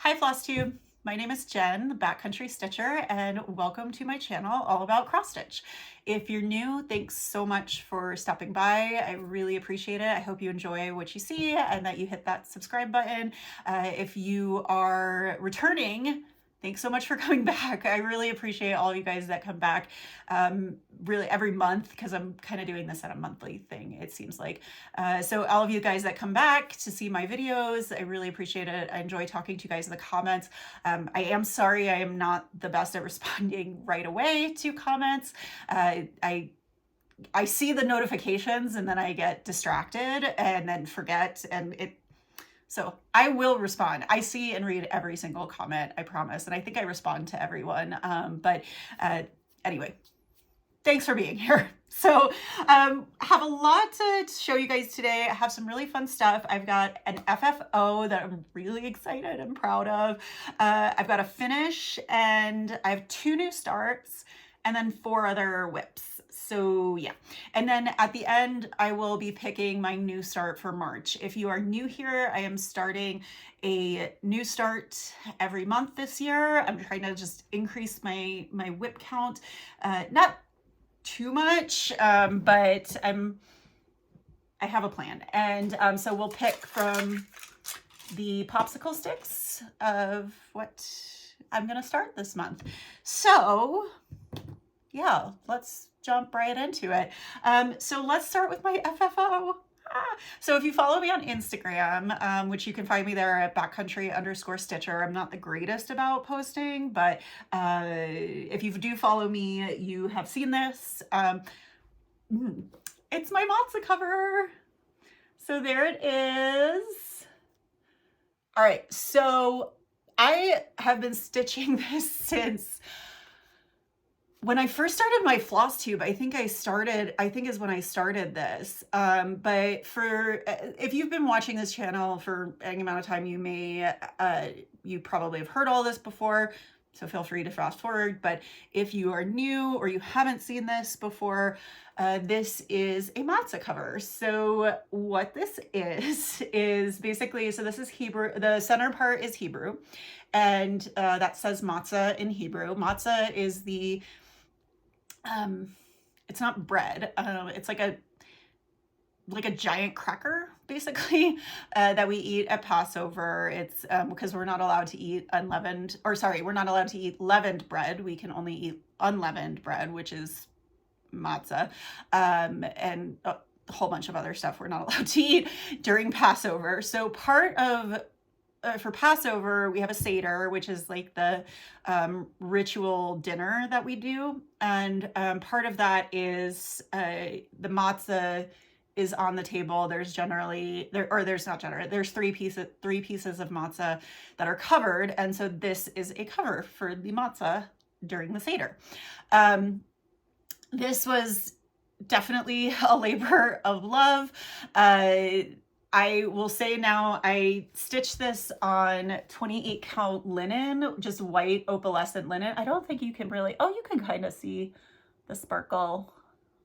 Hi Flosstube, my name is Jen, the Backcountry Stitcher, and welcome to my channel all about cross stitch. If you're new, thanks so much for stopping by. I really appreciate it. I hope you enjoy what you see and that you hit that subscribe button. If you are returning, thanks so much for coming back. I really appreciate all of you guys that come back really every month, because I'm kind of doing this at a monthly thing, it seems like. So all of you guys that come back to see my videos, I really appreciate it. I enjoy talking to you guys in the comments. I am sorry I am not the best at responding right away to comments. I see the notifications and then I get distracted and then forget, so I will respond. I see and read every single comment, I promise. And I think I respond to everyone. Anyway, thanks for being here. So have a lot to show you guys today. I have some really fun stuff. I've got an FFO that I'm really excited and proud of. I've got a finish, and I have 2 new starts and then 4 other whips. So yeah, and then at the end, I will be picking my new start for March. If you are new here, I am starting a new start every month this year. I'm trying to just increase my whip count, not too much, but I have a plan. And so we'll pick from the popsicle sticks of what I'm gonna start this month. So yeah, let's jump right into it. So let's start with my FFO. So if you follow me on Instagram, which you can find me there at backcountry_stitcher, I'm not the greatest about posting, but if you do follow me, you have seen this. It's my matzah cover. So there it is. All right, so I have been stitching this since when I first started my Flosstube. I think is when I started this. But if you've been watching this channel for any amount of time, you probably have heard all this before. So feel free to fast forward. But if you are new or you haven't seen this before, this is a matzah cover. So what this is basically, so this is Hebrew. The center part is Hebrew, and that says matzah in Hebrew. Matzah is it's not bread. It's like a giant cracker, basically, that we eat at Passover. It's because we're not allowed to eat we're not allowed to eat leavened bread. We can only eat unleavened bread, which is matzah, and a whole bunch of other stuff we're not allowed to eat during Passover. So part of for Passover, we have a Seder, which is like the ritual dinner that we do. And part of that is the matzah is on the table. There's there's three pieces of matzah that are covered. And so this is a cover for the matzah during the Seder. This was definitely a labor of love. I will say now, I stitched this on 28 count linen, just white opalescent linen. I don't think you can really, you can kind of see the sparkle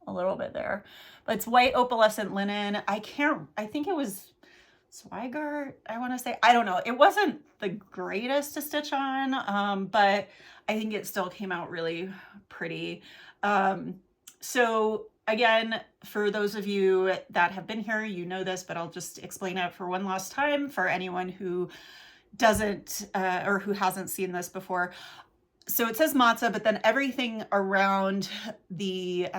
a little bit there, but it's white opalescent linen. I think it was Swigart, I want to say. I don't know. It wasn't the greatest to stitch on, but I think it still came out really pretty. So again, for those of you that have been here, you know this, but I'll just explain it for one last time for anyone who doesn't or who hasn't seen this before. So it says matzah, but then everything around the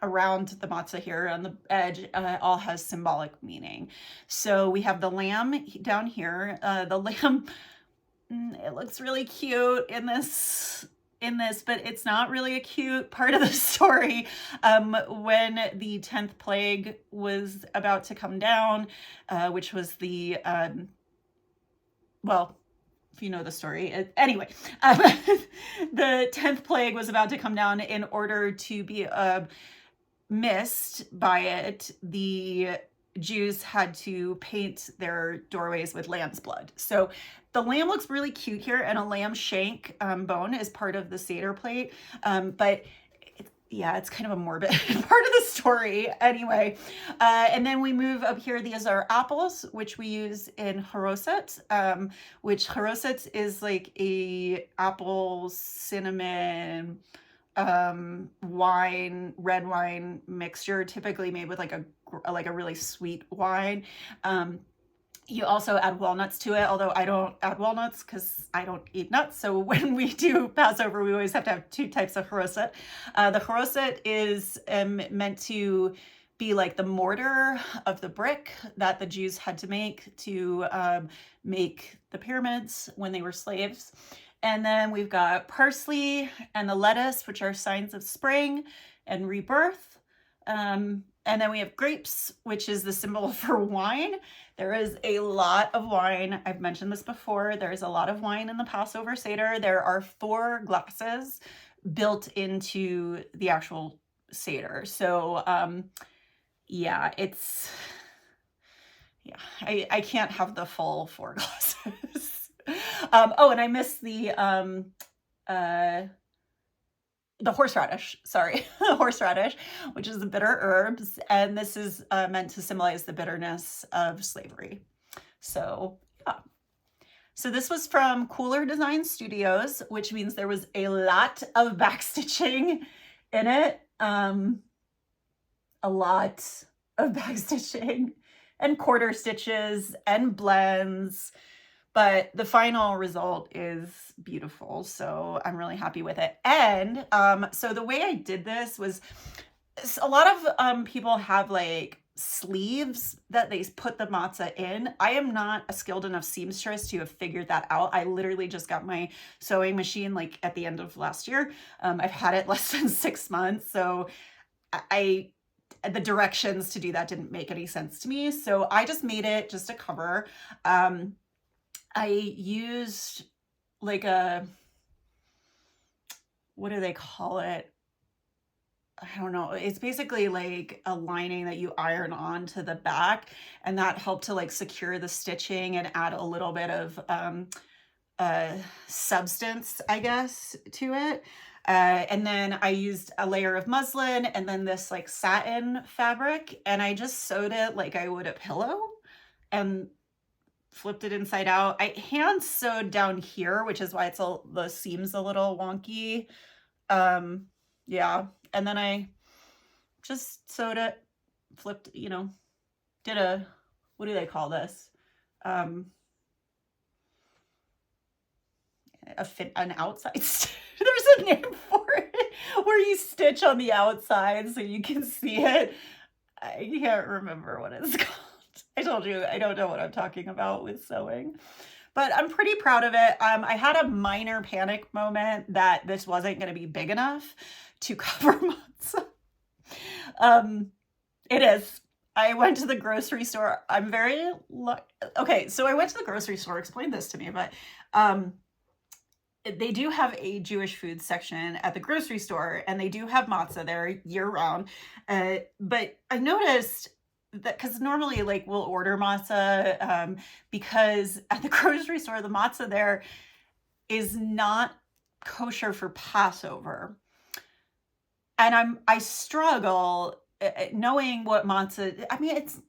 matzah here on the edge all has symbolic meaning. So we have the lamb down here. The lamb, it looks really cute in this, but it's not really a cute part of the story. When the 10th plague was about to come down, which was the, well, if you know the story, anyway, the 10th plague was about to come down. In order to be missed by it, the Jews had to paint their doorways with lamb's blood. So the lamb looks really cute here, and a lamb shank bone is part of the Seder plate. But yeah, it's kind of a morbid part of the story. Anyway, and then we move up here. These are apples, which we use in haroset, which haroset is like a apple cinnamon wine, red wine mixture, typically made with like a really sweet wine. You also add walnuts to it, although I don't add walnuts because I don't eat nuts. So when we do Passover, we always have to have two types of haroset. The haroset is meant to be like the mortar of the brick that the Jews had to make to make the pyramids when they were slaves. And then we've got parsley and the lettuce, which are signs of spring and rebirth. And then we have grapes, which is the symbol for wine. There is a lot of wine. I've mentioned this before. There is a lot of wine in the Passover Seder. There are 4 glasses built into the actual Seder. So, yeah, I can't have the full 4 glasses. Oh, and I missed the horseradish, sorry, horseradish, which is the bitter herbs. And this is meant to symbolize the bitterness of slavery. So, yeah. So this was from Cooler Design Studios, which means there was a lot of backstitching in it. A lot of backstitching and quarter stitches and blends. But the final result is beautiful, so I'm really happy with it. And so the way I did this was, a lot of people have like sleeves that they put the matzah in. I am not a skilled enough seamstress to have figured that out. I literally just got my sewing machine like at the end of last year. I've had it less than 6 months, so the directions to do that didn't make any sense to me. So I just made it just a cover. I used like what do they call it? I don't know. It's basically like a lining that you iron on to the back, and that helped to like secure the stitching and add a little bit of substance, I guess, to it. And then I used a layer of muslin and then this like satin fabric, and I just sewed it like I would a pillow and flipped it inside out. I hand sewed down here, which is why the seam's a little wonky. Yeah. And then I just sewed it, flipped, did what do they call this? An outside stitch. There's a name for it where you stitch on the outside so you can see it. I can't remember what it's called. I told you, I don't know what I'm talking about with sewing, but I'm pretty proud of it. I had a minor panic moment that this wasn't going to be big enough to cover matzah. It is. I went to the grocery store. I'm very okay. So I went to the grocery store, explain this to me, but, they do have a Jewish food section at the grocery store, and they do have matzah there year round. But I noticed that because normally like we'll order matzah, because at the grocery store, the matzah there is not kosher for Passover. And I struggle knowing what matzah, I mean, it's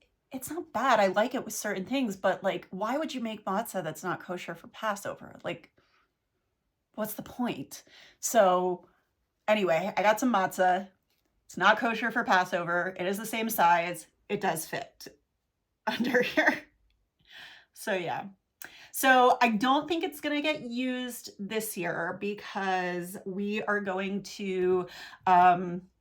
not bad. I like it with certain things, but like, why would you make matzah that's not kosher for Passover? Like, what's the point? So anyway, I got some matzah. It's not kosher for Passover. It is the same size. It does fit under here. So yeah. So I don't think it's going to get used this year because we are going to Atlanta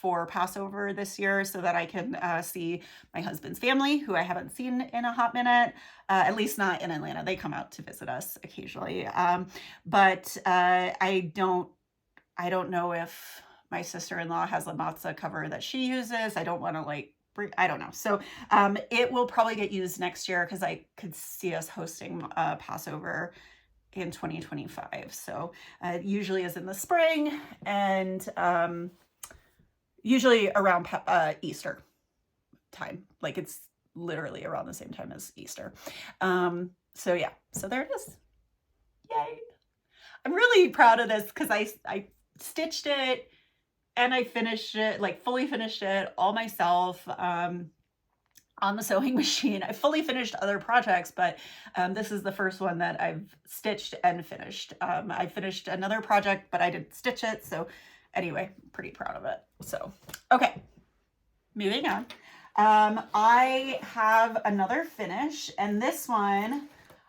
for Passover this year so that I can see my husband's family, who I haven't seen in a hot minute, at least not in Atlanta. They come out to visit us occasionally. But I don't know if my sister-in-law has a matzah cover that she uses. I don't want to I don't know. So it will probably get used next year because I could see us hosting Passover in 2025. So it usually is in the spring and usually around Easter time. Like it's literally around the same time as Easter. So yeah, so there it is. Yay. I'm really proud of this because I stitched it and I finished it, like fully finished it all myself. On the sewing machine. I fully finished other projects, but this is the first one that I've stitched and finished. I finished another project, but I didn't stitch it. So anyway, pretty proud of it. So, okay, moving on. I have another finish, and this one,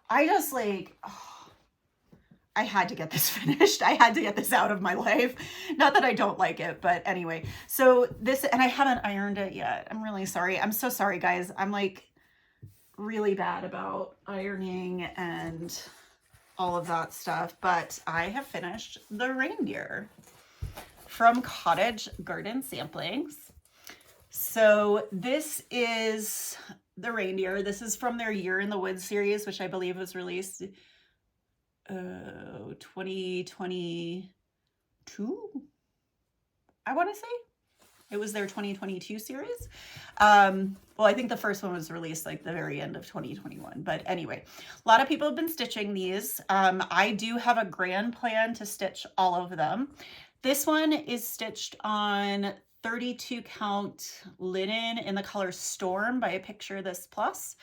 I just like, oh, I had to get this finished. I had to get this out of my life. Not that I don't like it, but anyway. So this, and I haven't ironed it yet. I'm really sorry. I'm so sorry, guys. I'm like really bad about ironing and all of that stuff, but I have finished the reindeer from Cottage Garden Samplings. So this is the reindeer. This is from their Year in the Woods series, which I believe was released 2022, I want to say. It was their 2022 series. Well, I think the first one was released like the very end of 2021. But anyway, a lot of people have been stitching these. I do have a grand plan to stitch all of them. This one is stitched on 32 count linen in the color Storm by Picture This Plus.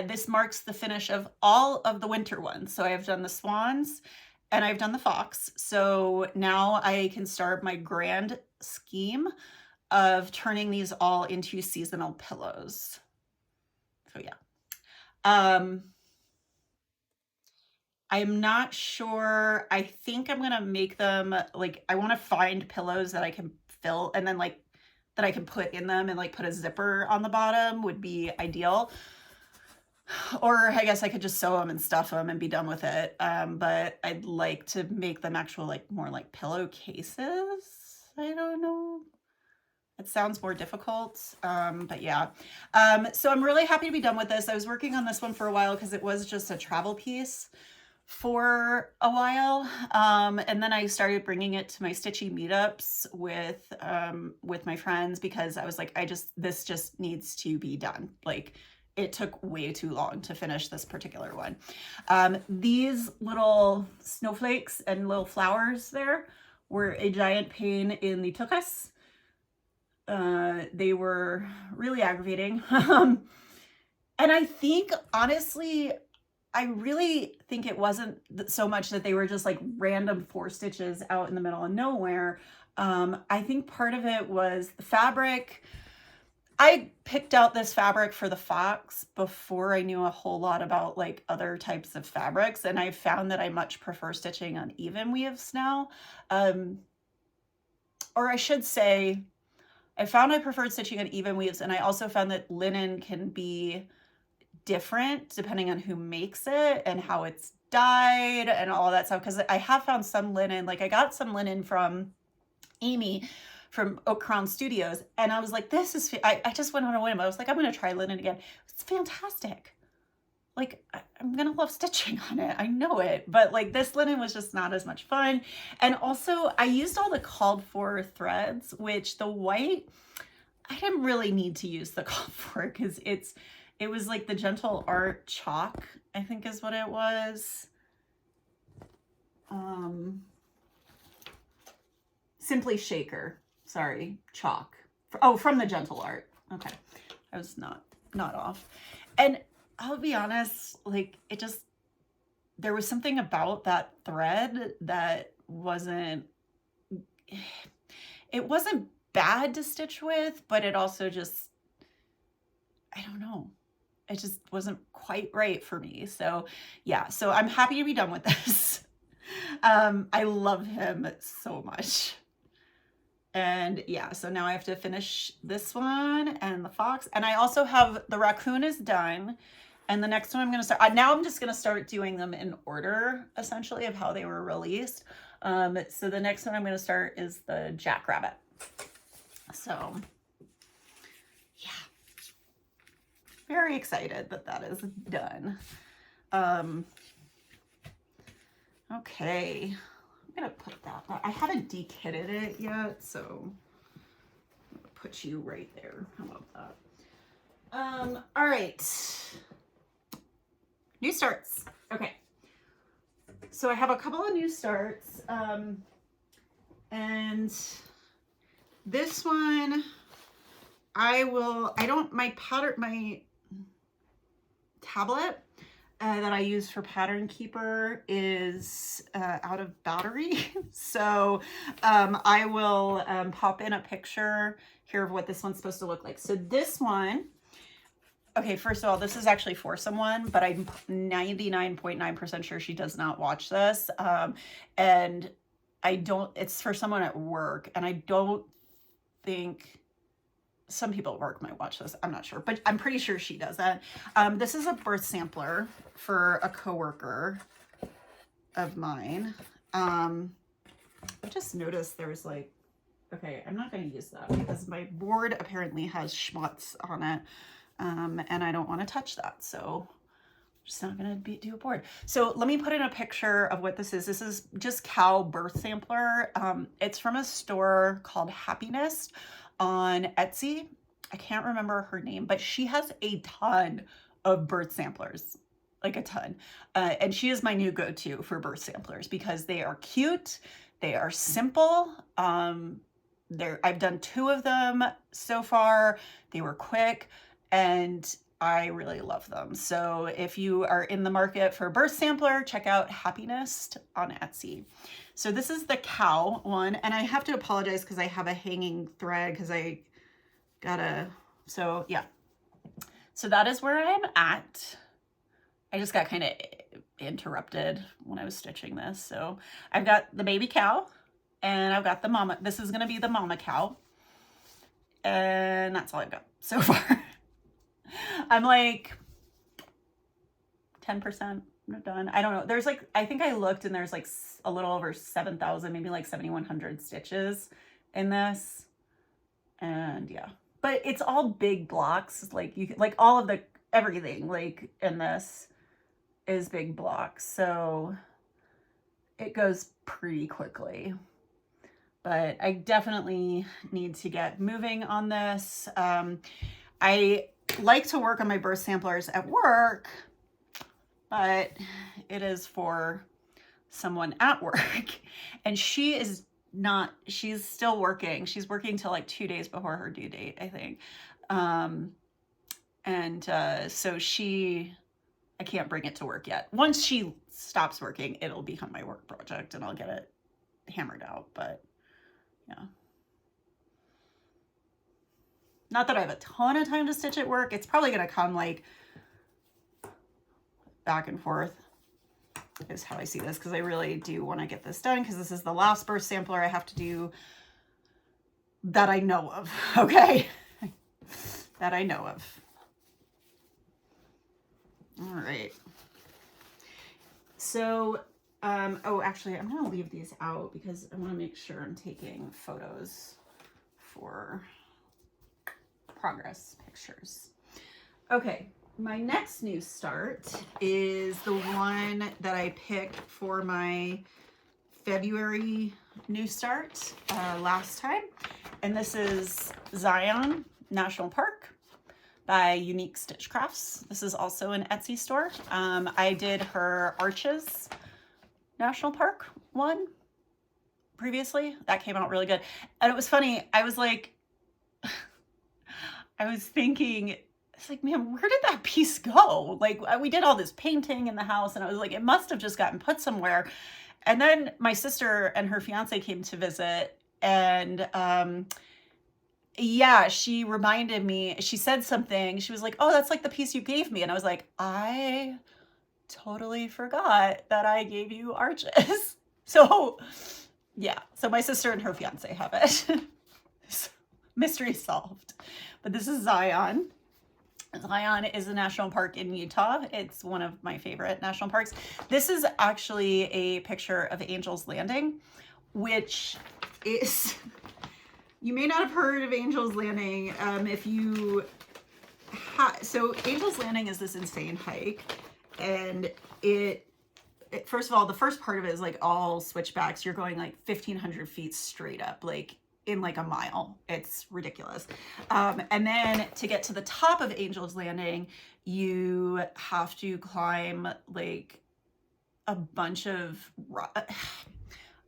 This marks the finish of all of the winter ones. So I've done the swans and I've done the fox. So now I can start my grand scheme of turning these all into seasonal pillows. So yeah. I'm not sure. I think I'm gonna make them like, I want to find pillows that I can fill and then like that I can put in them and like put a zipper on the bottom would be ideal. Or I guess I could just sew them and stuff them and be done with it. But I'd like to make them actual like more like pillowcases. I don't know. It sounds more difficult, but yeah. So I'm really happy to be done with this. I was working on this one for a while because it was just a travel piece for a while. And then I started bringing it to my stitchy meetups with my friends because I was like, this just needs to be done. Like, it took way too long to finish this particular one. These little snowflakes and little flowers there were a giant pain in the tuchus. They were really aggravating. And I think, honestly, I really think it wasn't so much that they were just like random 4 stitches out in the middle of nowhere. I think part of it was the fabric. I picked out this fabric for the fox before I knew a whole lot about like other types of fabrics. And I found that I much prefer stitching on even weaves now. Or I should say, I found I preferred stitching on even weaves. And I also found that linen can be different depending on who makes it and how it's dyed and all of that stuff. Because I have found some linen, like I got some linen from Amy from Oak Crown Studios, and I was like, this is, I just went on a whim. I was like, I'm going to try linen again. It's fantastic. Like, I'm going to love stitching on it. I know it, but like this linen was just not as much fun. And also I used all the called for threads, which the white, I didn't really need to use the called for because it was like the Gentle Art chalk, I think is what it was. Simply Shaker. Sorry, chalk. Oh, from the Gentle Art. Okay, I was not off. And I'll be honest, like there was something about that thread that wasn't bad to stitch with, but it also just, I don't know. It just wasn't quite right for me. So yeah, so I'm happy to be done with this. I love him so much. And yeah, so now I have to finish this one and the fox. And I also have the raccoon is done. And the next one I'm going to start, now I'm just going to start doing them in order, essentially, of how they were released. So the next one I'm going to start is the jackrabbit. So yeah, very excited that that is done. Okay. I'm gonna put that, I haven't dekitted it yet, so I'm gonna put you right there. How about that? All right. New starts. Okay. So I have a couple of new starts, and this one my tablet that I use for Pattern Keeper is out of battery. So I will pop in a picture here of what this one's supposed to look like. So this one, okay, first of all, this is actually for someone, but I'm 99.9% sure she does not watch this. And it's for someone at work, and I don't think some people at work might watch this. I'm not sure, but I'm pretty sure she doesn't. This is a birth sampler for a coworker of mine. I just noticed there's like, okay, I'm not going to use that because my board apparently has schmutz on it. And I don't want to touch that. So I'm just not going to do a board. So let me put in a picture of what this is. This is just cow birth sampler. It's from a store called Happiness on Etsy. I can't remember her name, but she has a ton of birth samplers, like a ton. And she is my new go-to for birth samplers because they are cute. They are simple. I've done 2 of them so far. They were quick and I really love them. So if you are in the market for a birth sampler, check out Happiness on Etsy. So this is the cow one, and I have to apologize because I have a hanging thread because so yeah. So that is where I'm at. I just got kind of interrupted when I was stitching this. So I've got the baby cow and I've got the mama. This is going to be the mama cow. And that's all I've got so far. I'm like 10% done. I don't know. There's like, I think I looked and there's like a little over 7,000, maybe like 7,100 stitches in this. And yeah, but it's all big blocks. Like you like all of everything like in this is big blocks. So it goes pretty quickly, but I definitely need to get moving on this. I like to work on my birth samplers at work, but it is for someone at work and she's still working. She's working till like 2 days before her due date, I think. So I can't bring it to work yet. Once she stops working, it'll become my work project and I'll get it hammered out, but yeah. Not that I have a ton of time to stitch at work. It's probably going to come like back and forth is how I see this, because I really do want to get this done because this is the last birth sampler I have to do that I know of. Okay. That I know of. All right. So, oh, actually, I'm going to leave these out because I want to make sure I'm taking photos for progress pictures. Okay, my next new start is the one that I picked for my February new start last time. And this is Zion National Park by Unique Stitch Crafts. This is also an Etsy store. I did her Arches National Park one previously. That came out really good. And it was funny. I was like, I was thinking, it's like, man, where did that piece go? Like, we did all this painting in the house, and I was like, it must have just gotten put somewhere. And then my sister and her fiance came to visit, and yeah, she reminded me, she said something. She was like, oh, that's like the piece you gave me. And I was like, I totally forgot that I gave you Arches. So yeah, so my sister and her fiance have it. So, mystery solved. But this is Zion. Zion is a national park in Utah. It's one of my favorite national parks. This is actually a picture of Angel's Landing, which is, you may not have heard of Angel's Landing. So Angel's Landing is this insane hike, and first of all, the first part of it is like all switchbacks. You're going like 1,500 feet straight up, like in like a mile. It's ridiculous. And then to get to the top of Angel's Landing, you have to climb like a bunch of,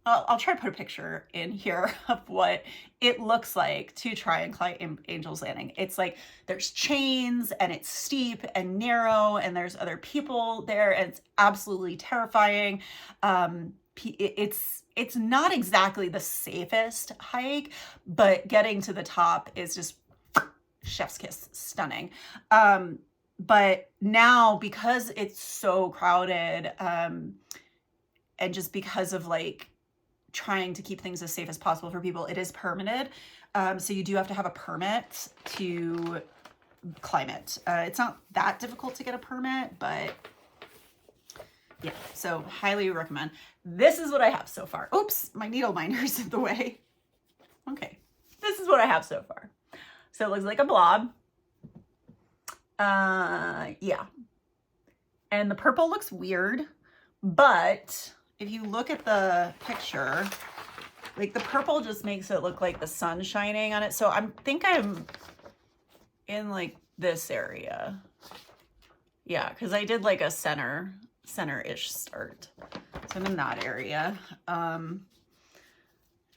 I'll try to put a picture in here of what it looks like to try and climb Angel's Landing. It's like there's chains and it's steep and narrow and there's other people there and it's absolutely terrifying. It's not exactly the safest hike, but getting to the top is just chef's kiss, stunning. But now because it's so crowded, and just because of like trying to keep things as safe as possible for people, it is permitted. So you do have to have a permit to climb it. It's not that difficult to get a permit, but yeah, so highly recommend. This is what I have so far. Oops, my needle minder's in the way. Okay, this is what I have so far. So it looks like a blob. Yeah. And the purple looks weird, but if you look at the picture, like the purple just makes it look like the sun shining on it. So I think I'm in like this area. Yeah, because I did like a center-ish start. So I'm in that area. And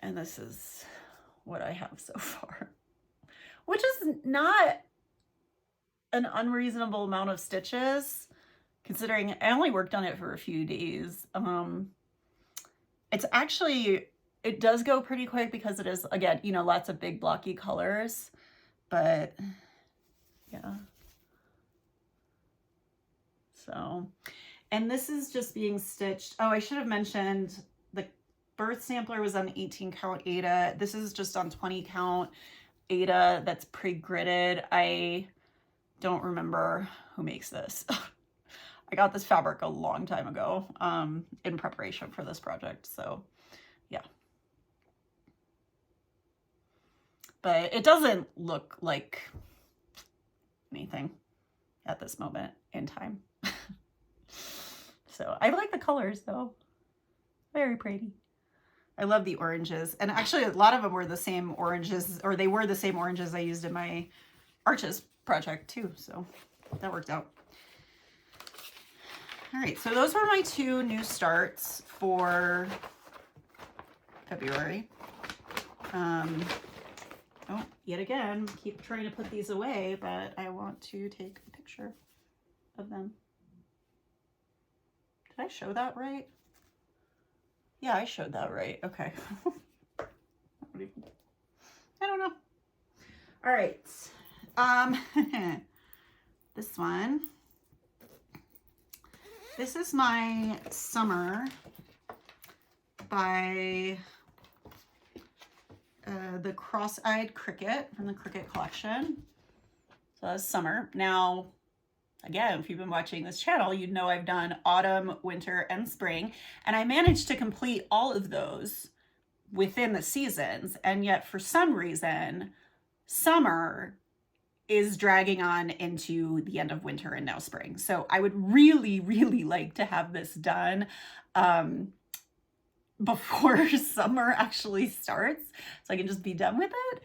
this is what I have so far, which is not an unreasonable amount of stitches, considering I only worked on it for a few days. It's actually, it does go pretty quick because it is, again, you know, lots of big blocky colors, but yeah. So, and this is just being stitched. Oh, I should have mentioned the birth sampler was on 18 count Aida. This is just on 20 count Aida that's pre-gridded. I don't remember who makes this. I got this fabric a long time ago in preparation for this project, so yeah. But it doesn't look like anything at this moment in time. So I like the colors though. Very pretty. I love the oranges. And actually a lot of them were the same oranges, or they were the same oranges I used in my arches project too. So that worked out. All right, so those were my 2 new starts for February. Oh, yet again, keep trying to put these away, but I want to take a picture of them. Did I show that right? Yeah, I showed that right. Okay. I don't know. All right. This one. This is my summer by the Cross-Eyed Cricket from the Cricket collection. So that's summer. Now, again, if you've been watching this channel, you'd know I've done autumn, winter, and spring, and I managed to complete all of those within the seasons, and yet for some reason, summer is dragging on into the end of winter and now spring. So I would really, really like to have this done before summer actually starts, so I can just be done with it.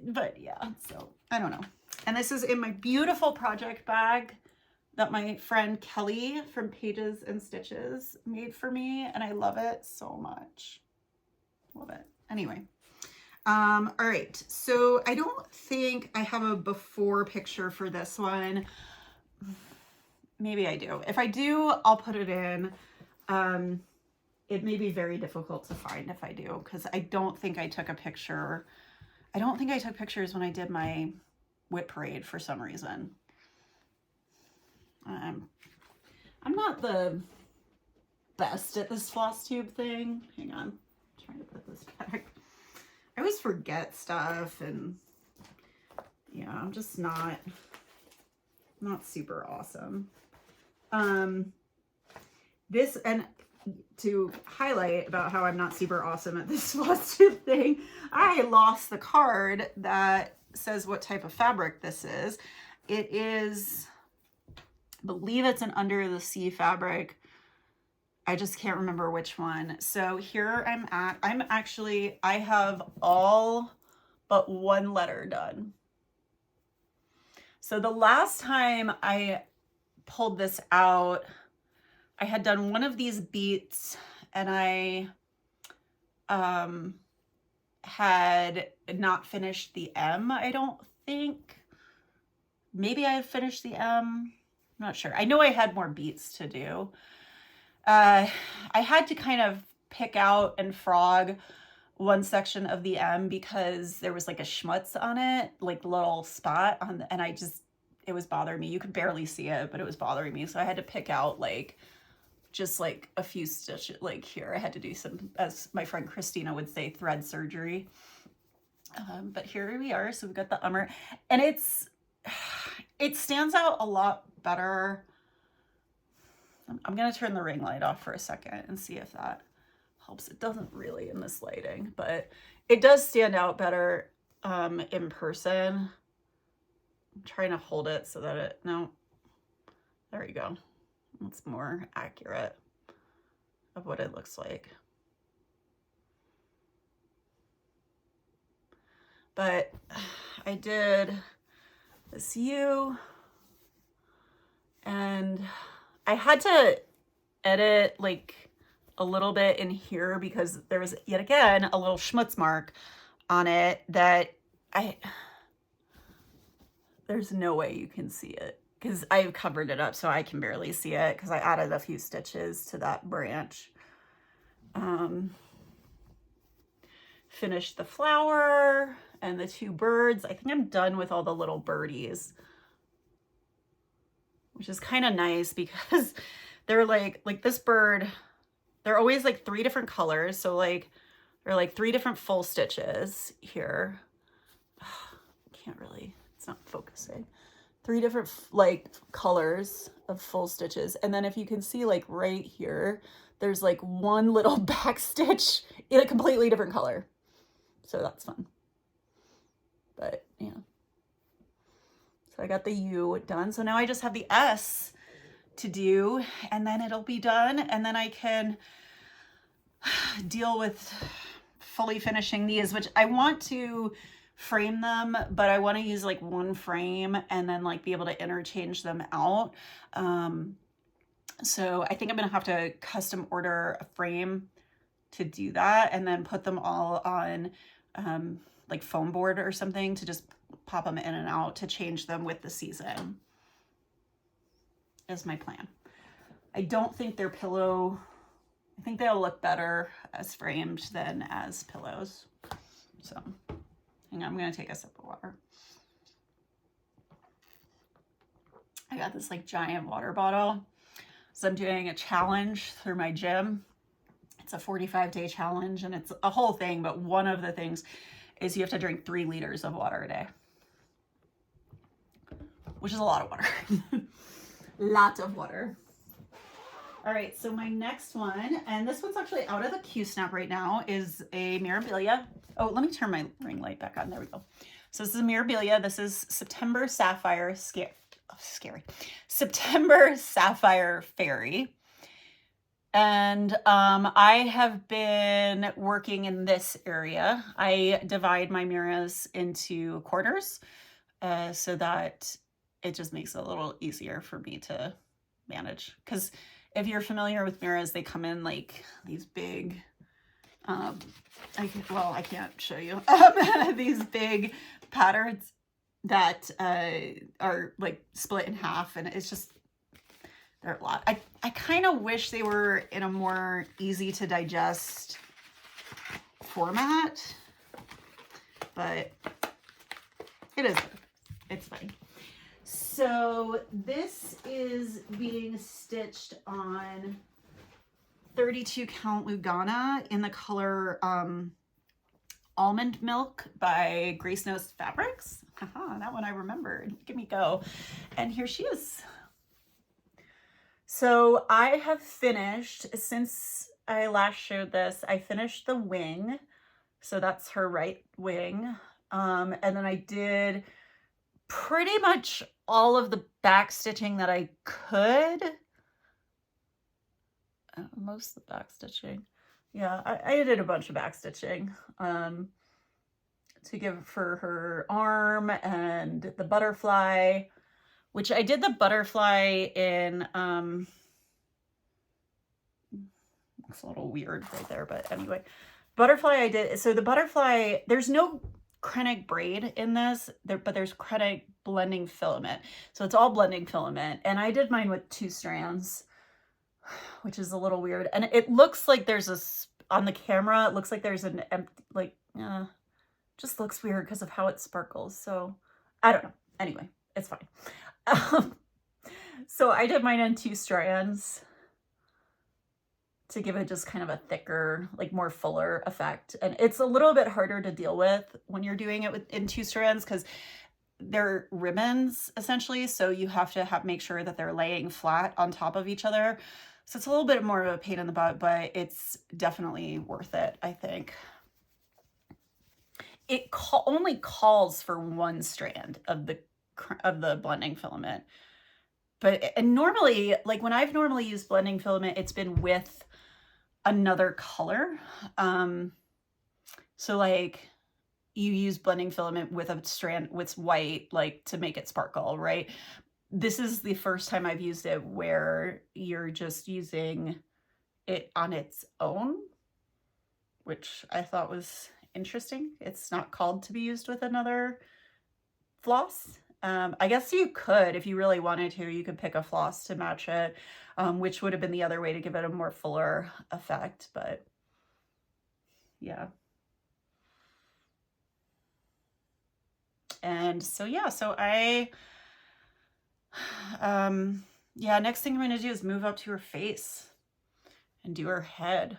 But yeah, so I don't know. And this is in my beautiful project bag that my friend Kelly from Pages and Stitches made for me, and I love it so much. Love it. Anyway. All right, so I don't think I have a before picture for this one. Maybe I do. If I do, I'll put it in. It may be very difficult to find if I do, because I don't think I took a picture. I don't think I took pictures when I did my whip parade for some reason. I'm not the best at this Flosstube thing. Hang on, I'm trying to put this back. I always forget stuff, and yeah, I'm just not super awesome. This, and to highlight about how I'm not super awesome at this Flosstube thing, I lost the card that says what type of fabric this is. It is, I believe it's an under the sea fabric. I just can't remember which one. So here I'm at, I have all but one letter done. So the last time I pulled this out, I had done one of these beats and I had not finished the M, I don't think. Maybe I had finished the M. I'm not sure. I know I had more beats to do. I had to kind of pick out and frog one section of the M because there was like a schmutz on it, like little spot on the, and it was bothering me. You could barely see it, but it was bothering me. So I had to pick out like just like a few stitches, like here. I had to do some, as my friend Christina would say, thread surgery. But here we are. So we've got the ummer, and it stands out a lot better. I'm going to turn the ring light off for a second and see if that helps. It doesn't really in this lighting, but it does stand out better in person. I'm trying to hold it so that no, there you go. It's more accurate of what it looks like. But I did this U, and I had to edit like a little bit in here because there was yet again a little schmutz mark on it that there's no way you can see it because I've covered it up so I can barely see it because I added a few stitches to that branch. Finished the flower and the two birds. I think I'm done with all the little birdies, which is kind of nice because they're like this bird, they're always like 3 different colors. So like they're like 3 different full stitches here. Can't really, it's not focusing. 3 different like colors of full stitches. And then if you can see like right here, there's like one little back stitch in a completely different color. So that's fun. But yeah. So I got the U done. So now I just have the S to do, and then it'll be done. And then I can deal with fully finishing these, which I want to frame them, but I want to use like one frame and then like be able to interchange them out. So I think I'm going to have to custom order a frame to do that and then put them all on like foam board or something to just pop them in and out to change them with the season is my plan. I don't think they're pillow. I think they'll look better as framed than as pillows. So hang on, I'm going to take a sip of water. I got this like giant water bottle. So I'm doing a challenge through my gym. It's a 45-day challenge and it's a whole thing, but one of the things is you have to drink 3 liters of water a day, which is a lot of water. Lot of water. All right, so my next one, and this one's actually out of the Q-Snap right now, is a Mirabilia. Oh, let me turn my ring light back on. There we go. So this is a Mirabilia. This is September Sapphire September Sapphire Fairy. And I have been working in this area. I divide my miras into quarters so that it just makes it a little easier for me to manage. Because if you're familiar with miras, they come in like these big, I can't show you, these big patterns that are like split in half, and it's just, they're a lot. I kind of wish they were in a more easy to digest format, but it is, it's fine. So this is being stitched on 32 count Lugana in the color Almond Milk by Grace Knows Fabrics. That one I remembered. Look at me go. And here she is. So I have finished, since I last showed this, I finished the wing. So that's her right wing. And then I did pretty much all of the back stitching that I could. Most of the back stitching. Yeah, I did a bunch of back stitching to give for her arm and the butterfly, which I did the butterfly in looks a little weird right there, but anyway. Butterfly I did, so the butterfly, there's no Krennic braid in this, but there's Krennic blending filament. So it's all blending filament. And I did mine with 2 strands, which is a little weird. And it looks like there's a, on the camera, it looks like there's an empty, like, just looks weird because of how it sparkles. So I don't know. Anyway, it's fine. So I did mine in 2 strands to give it just kind of a thicker, like more fuller effect. And it's a little bit harder to deal with when you're doing it in 2 strands because they're ribbons essentially. So you have to make sure that they're laying flat on top of each other. So it's a little bit more of a pain in the butt, but it's definitely worth it, I think. It only calls for 1 strand of the blending filament. And normally, like when I've normally used blending filament, it's been with another color. So like you use blending filament with a strand with white, like to make it sparkle, right? This is the first time I've used it where you're just using it on its own, which I thought was interesting. It's not called to be used with another floss. I guess you could, if you really wanted to, you could pick a floss to match it, which would have been the other way to give it a more fuller effect, but yeah. And so, yeah, so yeah, next thing I'm going to do is move up to her face and do her head.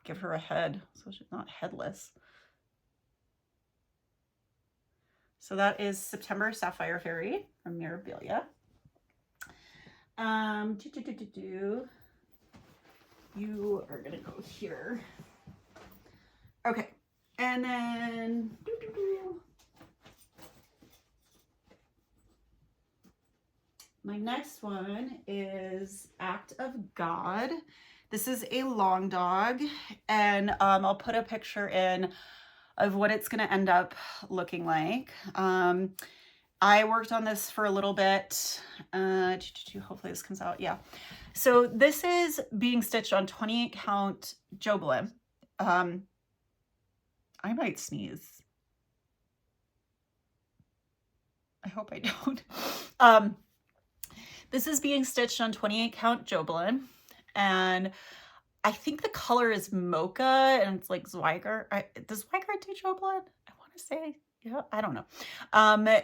Give her a head so she's not headless. So that is September Sapphire Fairy from Mirabilia. You are gonna go here. Okay, and then my next one is Act of God. This is a long dog, and I'll put a picture in of what it's going to end up looking like. I worked on this for a little bit. Hopefully this comes out. Yeah. So this is being stitched on 28 count Jobelim. I might sneeze. I hope I don't. This is being stitched on 28 count Jobelim, and I think the color is mocha, and it's like Zweigart. Does Zweigart do Jobelim? I want to say, yeah, I don't know.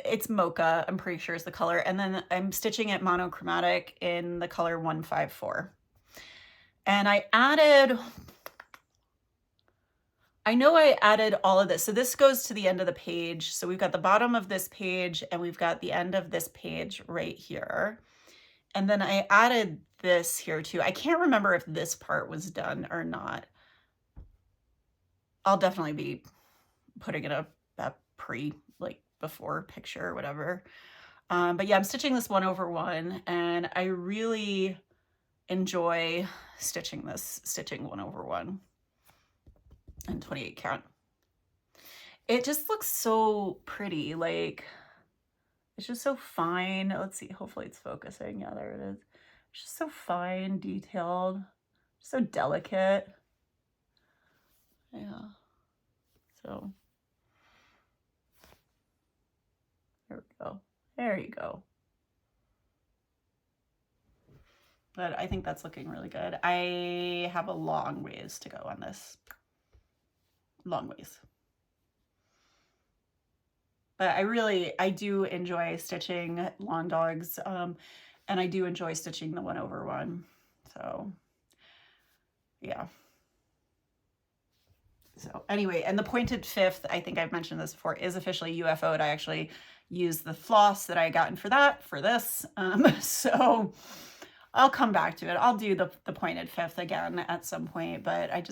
It's mocha, I'm pretty sure is the color. And then I'm stitching it monochromatic in the color 154. And I know I added all of this. So this goes to the end of the page. So we've got the bottom of this page and we've got the end of this page right here. And then I added this here too. I can't remember if this part was done or not. I'll definitely be putting in a like before picture or whatever. But yeah, I'm stitching this 1 over 1, and I really enjoy stitching 1 over 1 and 28 count. It just looks so pretty. Like, it's just so fine. Let's see, hopefully it's focusing. Yeah, there it is. It's just so fine, detailed, so delicate. Yeah. So there we go. There you go. But I think that's looking really good. I have a long ways to go on this. Long ways. But I do enjoy stitching long dogs, and I do enjoy stitching the 1 over 1. So, yeah. So anyway, and the pointed fifth, I think I've mentioned this before, is officially UFO'd. I actually used the floss that I had gotten for this. So I'll come back to it. I'll do the pointed fifth again at some point, but I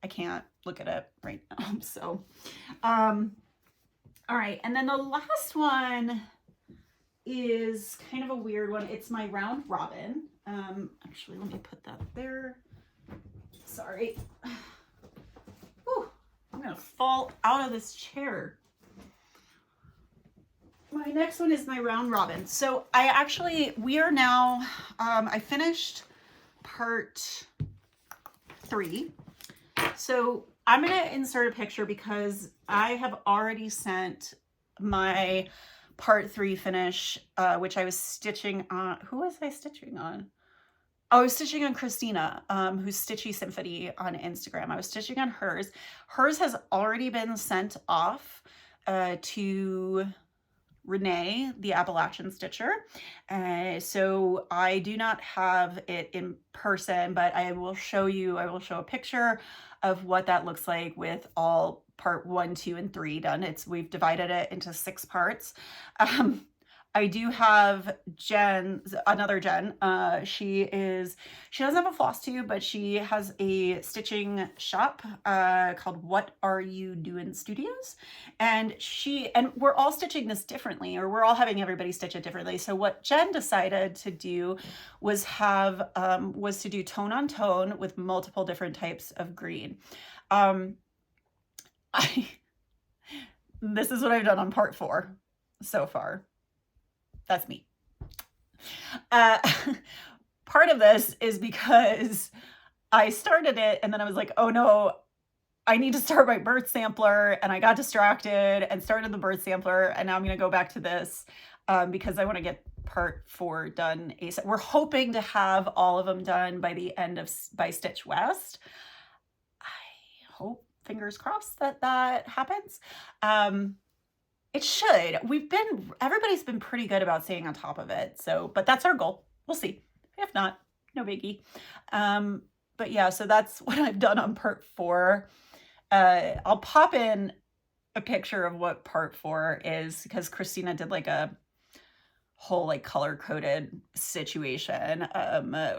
can't look at it right now. So, all right. And then the last one is kind of a weird one. It's my round robin. Actually, let me put that there. Sorry. Whew, I'm going to fall out of this chair. My next one is my round robin. So we are now, I finished part 3. So I'm going to insert a picture because I have already sent my part 3 finish, which I was stitching on. Who was I stitching on? Oh, I was stitching on Christina, who's Stitchy Symphony on Instagram. I was stitching on hers. Hers has already been sent off to Renee, the Appalachian Stitcher. So I do not have it in person, but I will show a picture of what that looks like with all part 1, 2, and 3 done. We've divided it into 6 parts. I do have another Jen. She doesn't have a Flosstube, but she has a stitching shop called What Are You Doing Studios, and we're all stitching this differently, or we're all having everybody stitch it differently. So what Jen decided to do was to do tone on tone with multiple different types of green. This is what I've done on part 4 so far. That's me. Part of this is because I started it and then I was like, oh no, I need to start my birth sampler, and I got distracted and started the birth sampler, and now I'm going to go back to this because I want to get part 4 done ASAP. We're hoping to have all of them done by Stitch West. I hope, fingers crossed, that happens. It should. Everybody's been pretty good about staying on top of it. So, but that's our goal. We'll see. If not, no biggie. But yeah, so that's what I've done on part 4. I'll pop in a picture of what part 4 is because Christina did like a whole like color coded situation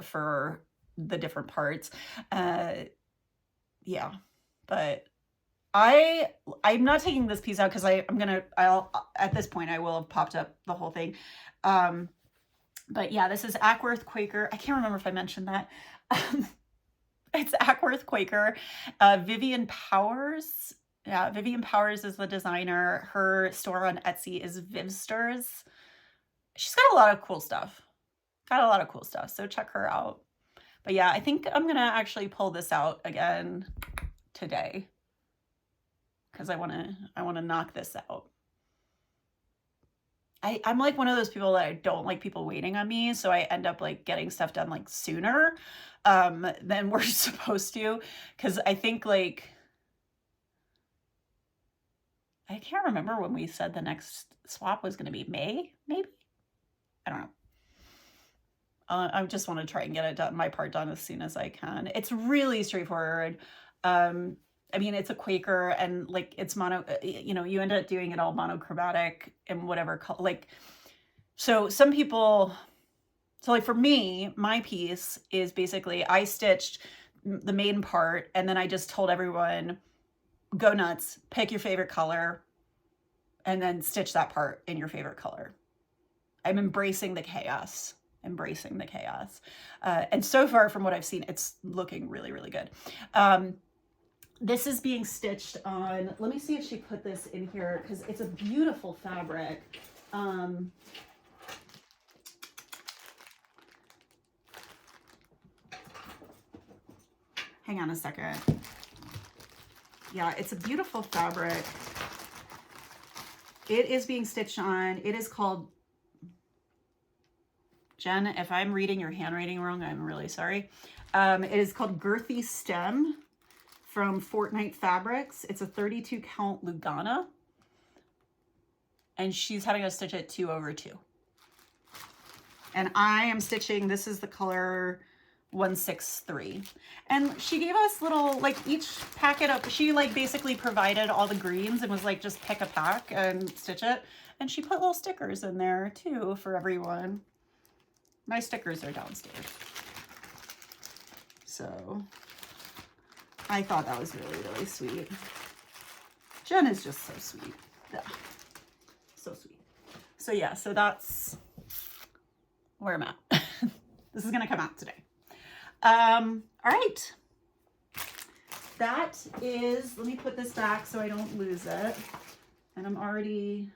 for the different parts. Yeah, but I'm not taking this piece out because at this point I will have popped up the whole thing. But yeah, this is Ackworth Quaker. I can't remember if I mentioned that. It's Ackworth Quaker. Vivian Powers. Yeah, Vivian Powers is the designer. Her store on Etsy is Vivsters. She's got a lot of cool stuff. So check her out. But yeah, I think I'm going to actually pull this out again today, because I want to knock this out. I'm like one of those people that I don't like people waiting on me, so I end up like getting stuff done like sooner than we're supposed to, because I think like I can't remember when we said the next swap was going to be May, maybe? I don't know. I just want to try and get it done, my part done as soon as I can. It's really straightforward. I mean, it's a Quaker, and like it's you end up doing it all monochromatic in whatever color. Like, so some people, so like for me, my piece is basically I stitched the main part, and then I just told everyone, go nuts, pick your favorite color, and then stitch that part in your favorite color. I'm embracing the chaos. And so far from what I've seen, it's looking really, really good. This is being stitched on, let me see if she put this in here, because it's a beautiful fabric. Hang on a second. Yeah, it's a beautiful fabric. It is being stitched on, it is called, Jen, if I'm reading your handwriting wrong, I'm really sorry. It is called Girthy Stem from Fortnite Fabrics. It's a 32 count Lugana, and she's having us stitch it 2/2. And I am stitching, this is the color 163. And she gave us little, like each packet up, she like basically provided all the greens and was like, just pick a pack and stitch it. And she put little stickers in there too for everyone. My stickers are downstairs. So I thought that was really, really sweet. Jen is just so sweet. Yeah. So sweet. So yeah, so that's where I'm at. This is going to come out today. All right. That is, let me put this back so I don't lose it. And I've already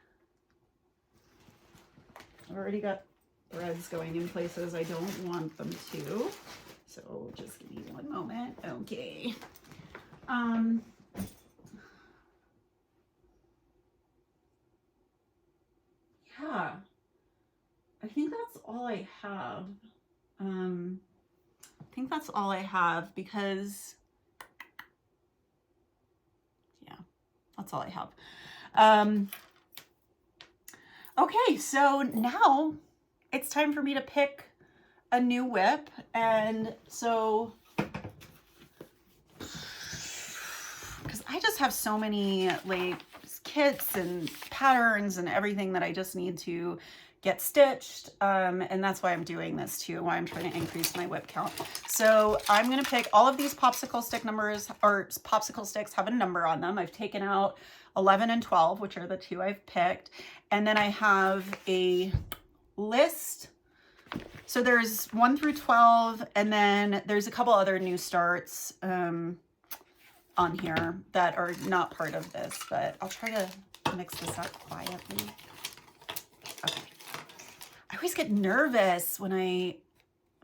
got threads going in places I don't want them to. So just give me one moment. Okay. Yeah, I think that's all I have. I think that's all I have because, yeah, that's all I have. Okay, so now it's time for me to pick a new whip. And so, because I just have so many like kits and patterns and everything that I just need to get stitched, and that's why I'm doing this too, why I'm trying to increase my whip count. So I'm gonna pick all of these popsicle stick numbers, or popsicle sticks have a number on them. I've taken out 11 and 12, which are the two I've picked, and then I have a list. So there's 1 through 12, and then there's a couple other new starts on here that are not part of this, but I'll try to mix this up quietly. Okay. I always get nervous when I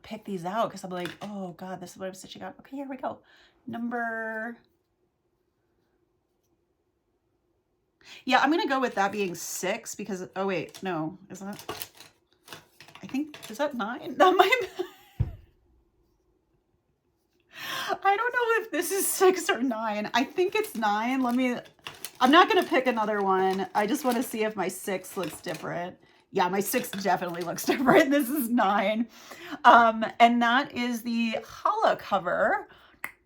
pick these out because I'm like, oh God, this is what I'm stitching out. Okay, here we go. Number, yeah, I'm gonna go with that being 6 because, oh wait, no, is that, I think, is that 9? That might, I don't know if this is 6 or 9. I think it's 9. I'm not gonna pick another one. I just wanna see if my 6 looks different. Yeah, my 6 definitely looks different. This is 9. And that is the challah cover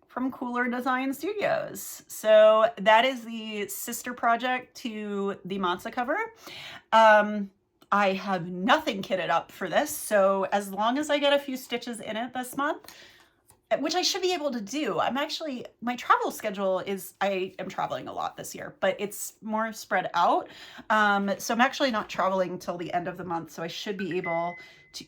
from Cooler Design Studios. So that is the sister project to the matzah cover. I have nothing kitted up for this, so as long as I get a few stitches in it this month, which I should be able to do. My travel schedule is, I am traveling a lot this year, but it's more spread out. So I'm actually not traveling till the end of the month, so I should be able to,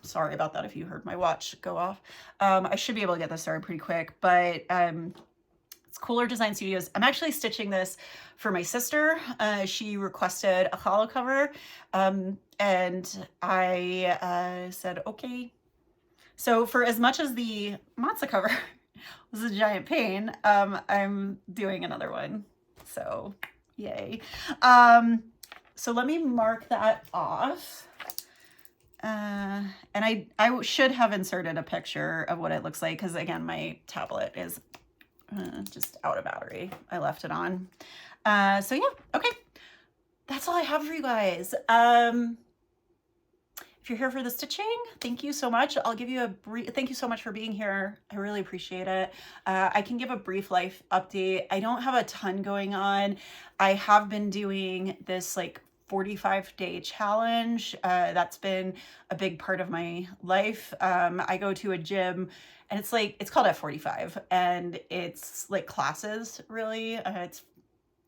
sorry about that if you heard my watch go off. I should be able to get this started pretty quick, but it's Cooler Design Studios. I'm actually stitching this for my sister. She requested a challah cover, and I said, okay. So for as much as the matzah cover was a giant pain, I'm doing another one. So yay. So let me mark that off. And I should have inserted a picture of what it looks like because, again, my tablet is just out of battery. I left it on. So yeah, okay. That's all I have for you guys. If you're here for the stitching, thank you so much. I'll give you a brief, thank you so much for being here. I really appreciate it. I can give a brief life update. I don't have a ton going on. I have been doing this like 45-day challenge. That's been a big part of my life. I go to a gym and it's called F45, and it's like classes really.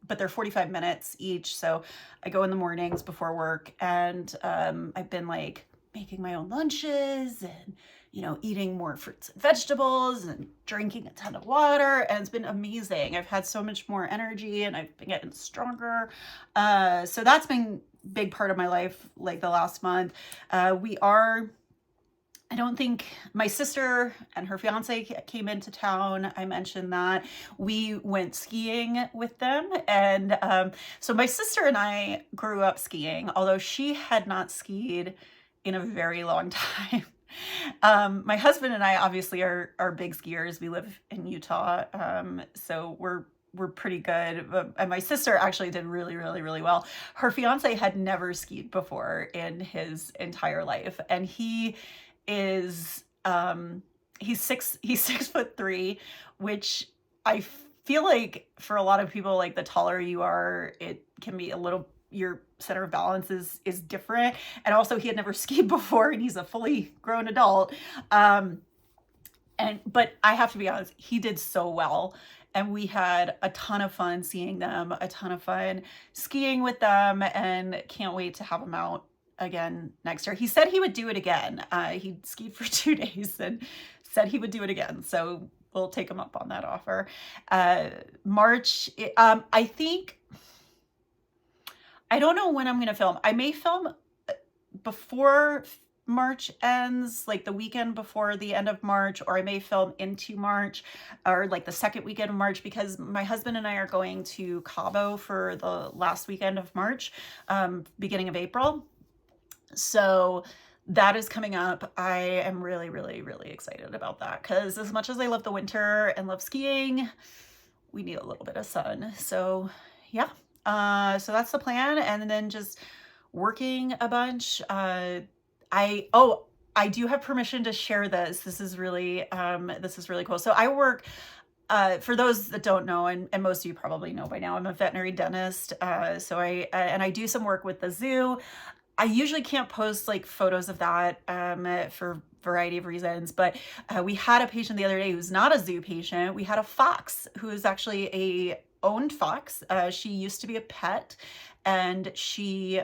But they're 45 minutes each. So I go in the mornings before work, and I've been like making my own lunches and, you know, eating more fruits and vegetables and drinking a ton of water. And it's been amazing. I've had so much more energy and I've been getting stronger. So that's been a big part of my life, like the last month. I don't think my sister and her fiance came into town. I mentioned that we went skiing with them. And so my sister and I grew up skiing, although she had not skied in a very long time. My husband and I obviously are big skiers. We live in Utah. So we're pretty good. And my sister actually did really, really, really well. Her fiance had never skied before in his entire life. And he is he's 6'3", which I feel like for a lot of people, like the taller you are, it can be a little, your center of balance is different. And also he had never skied before, and he's a fully grown adult. But I have to be honest, he did so well. And we had a ton of fun seeing them, a ton of fun skiing with them, and can't wait to have them out again next year. He said he would do it again. He skied for 2 days and said he would do it again. So we'll take him up on that offer. March, I think, I don't know when I'm going to film. I may film before March ends, like the weekend before the end of March, or I may film into March or like the second weekend of March, because my husband and I are going to Cabo for the last weekend of March, beginning of April. So that is coming up. I am really, really, really excited about that, because as much as I love the winter and love skiing, we need a little bit of sun. So yeah, so that's the plan. And then just working a bunch. I do have permission to share this. This is really cool. So I work, for those that don't know, and most of you probably know by now, I'm a veterinary dentist. So I do some work with the zoo. I usually can't post like photos of that for a variety of reasons, but we had a patient the other day who's not a zoo patient. We had a fox who is actually a owned fox. She used to be a pet, and she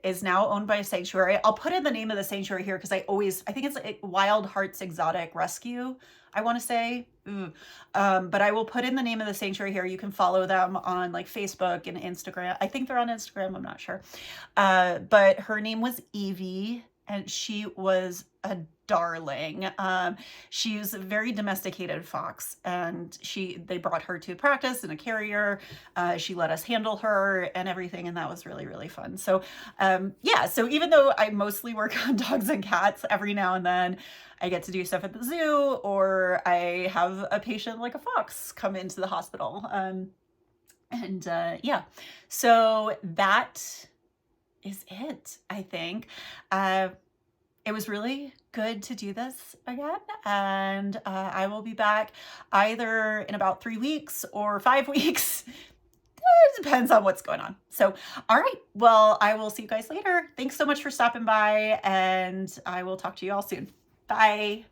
is now owned by a sanctuary. I'll put in the name of the sanctuary here, because I think it's like Wild Hearts Exotic Rescue, I want to say. But I will put in the name of the sanctuary here. You can follow them on like Facebook and Instagram. I think they're on Instagram, I'm not sure. But her name was Evie, and she was a darling. She was a very domesticated fox, and they brought her to practice in a carrier. She let us handle her and everything, and that was really, really fun. So yeah, so even though I mostly work on dogs and cats, every now and then I get to do stuff at the zoo, or I have a patient like a fox come into the hospital. Yeah, so that is it, I think. It was really good to do this again, and I will be back either in about 3 weeks or 5 weeks. It depends on what's going on. So, all right, well, I will see you guys later. Thanks so much for stopping by, and I will talk to you all soon. Bye.